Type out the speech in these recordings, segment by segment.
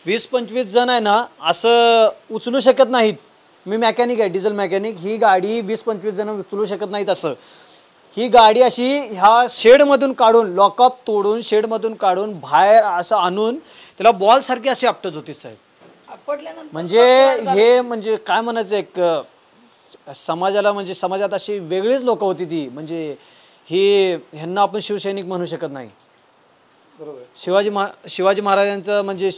20-25 जण आहे ना असं उचलू शकत नाहीत। मी मेकॅनिक आहे, डिझेल मेकॅनिक। ही गाडी 20-25 जण उचलू शकत नाहीत असं। ही गाडी अशी ह्या शेडमधून काढून, लॉकअप तोडून शेडमधून काढून बाहेर असं आणून त्याला बॉल सारखी अशी आपटत होती साहेब। म्हणजे हे म्हणजे काय म्हणायचं, एक समाजाला म्हणजे समाजात अशी वेगळीच लोक होती ती। म्हणजे ही ह्यांना आपण शिवसैनिक म्हणू शकत नाही। शिवाजी महाराजांचं म्हणजे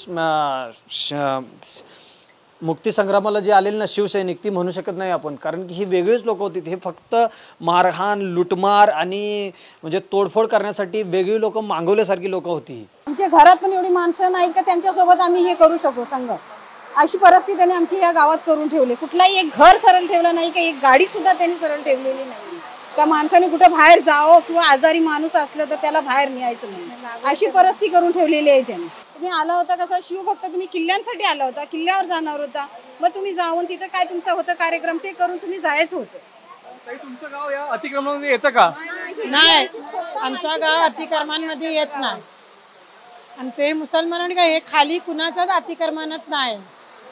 मुक्तीसंग्रामाला जे आलेले ना शिवसैनिक, ती म्हणू शकत नाही आपण, कारण की ही वेगळीच लोक होती। हे फक्त मारहाण, लुटमार आणि म्हणजे तोडफोड करण्यासाठी वेगळी लोक, मागवल्यासारखी लोक होती। आमच्या घरात पण एवढी माणसं नाहीत का त्यांच्यासोबत आम्ही हे करू शकू संघ। अशी परिस्थिती त्यांनी आमची या गावात करून ठेवली। कुठलाही एक घर सरळ ठेवलं नाही, का एक गाडी सुद्धा त्यांनी सरळ ठेवलेली नाही। त्या माणसाने कुठे बाहेर जावं किंवा आजारी माणूस असलं तर त्याला बाहेर न्यायचं नाही, अशी परिस्थिती करून ठेवलेली आहे त्यांनी। तुम्ही आला होता कसं शिवभक्त, तुम्ही किल्ल्यांसाठी आला होता, किल्ल्यावर जाणार होता, मग तुम्ही जाऊन तिथं काय तुमचं होतं कार्यक्रम ते करून तुम्ही जायचं होतं। तुमचं गाव या अतिक्रमणामध्ये येतं का? नाही, आमचं गाव अतिक्रमणामध्ये येत नाही। आमचे मुसलमानांनी काय हे खाली कुणाचाच अतिक्रमणात नाही,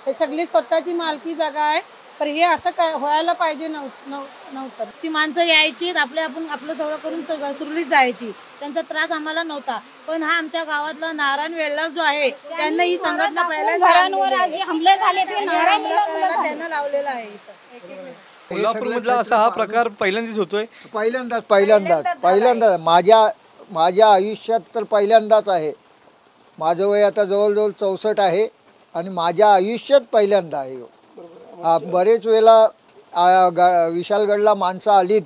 हे सगळी स्वतःची मालकी जागा आहे। पण हे असं काय व्हायला पाहिजे नव्हतं। ती माणसं यायची, आपलं सगळं करून सुरळीत जायची, त्यांचा त्रास आम्हाला नव्हता। पण हा आमच्या गावातला नारायण वेल्लार जो आहे, त्यांना ही संघटना पहिल्यांदा घरांवर आज हमले झाले ते नारायण वेल्लार त्यांना लावलेला आहे। कोल्हापूरमधला असा हा प्रकार पहिल्यांदाच होतोय? पहिल्यांदाच माझ्या आयुष्यात तर पहिल्यांदाच आहे। माझं वय आता जवळजवळ 64 आहे आणि माझ्या आयुष्यात पहिल्यांदा आहे। बरेच वेळेला विशालगडला माणसं आलीत,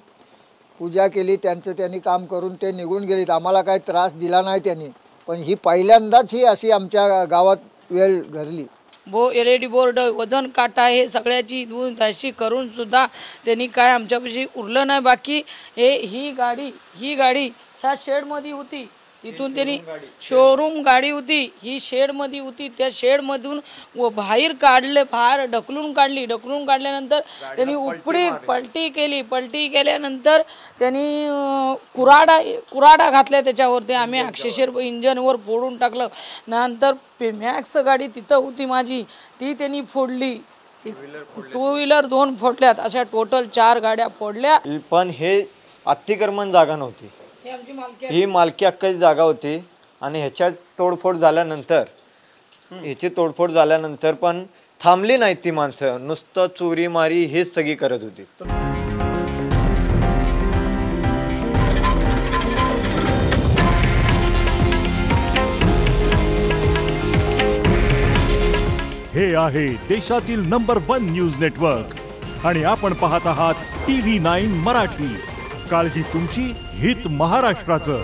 पूजा केली, त्यांनी काम करून ते निघून गेलीत, आम्हाला काही त्रास दिला नाही त्यांनी। पण ही पहिल्यांदाच ही अशी आमच्या गावात वेळ घडली। LED बोर्ड, वजन काटा, हे सगळ्याची दाशी करून सुद्धा त्यांनी काय आमच्यापाशी उरलं नाही बाकी। ही गाडी ह्या शेडमध्ये होती, तिथून त्यांनी शोरूम गाडी होती, ही शेडमध्ये होती, त्या शेडमधून बाहेर ढकलून काढल्यानंतर त्यांनी उपडी पलटी केल्यानंतर त्यांनी कुराडा घातल्या त्याच्यावरती। आम्ही अक्षरशः इंजनवर फोडून टाकलं। नंतर मॅक्स गाडी तिथं होती माझी, ती त्यांनी फोडली। 2 व्हीलर 2 फोडल्यात, अशा टोटल 4 गाड्या फोडल्या। पण हे अतिक्रमण जागा नव्हती, ही मालकी हक्काची जागा होती। आणि ह्याची तोडफोड झाल्यानंतर पण थांबली नाहीत ती माणसं, नुसतं चोरी मारी हेच सगळी करत होती। हे आहे देशातील नंबर 1 न्यूज नेटवर्क आणि आपण पाहत आहात TV9 मराठी। काळजी तुमची, हित महाराष्ट्राचं।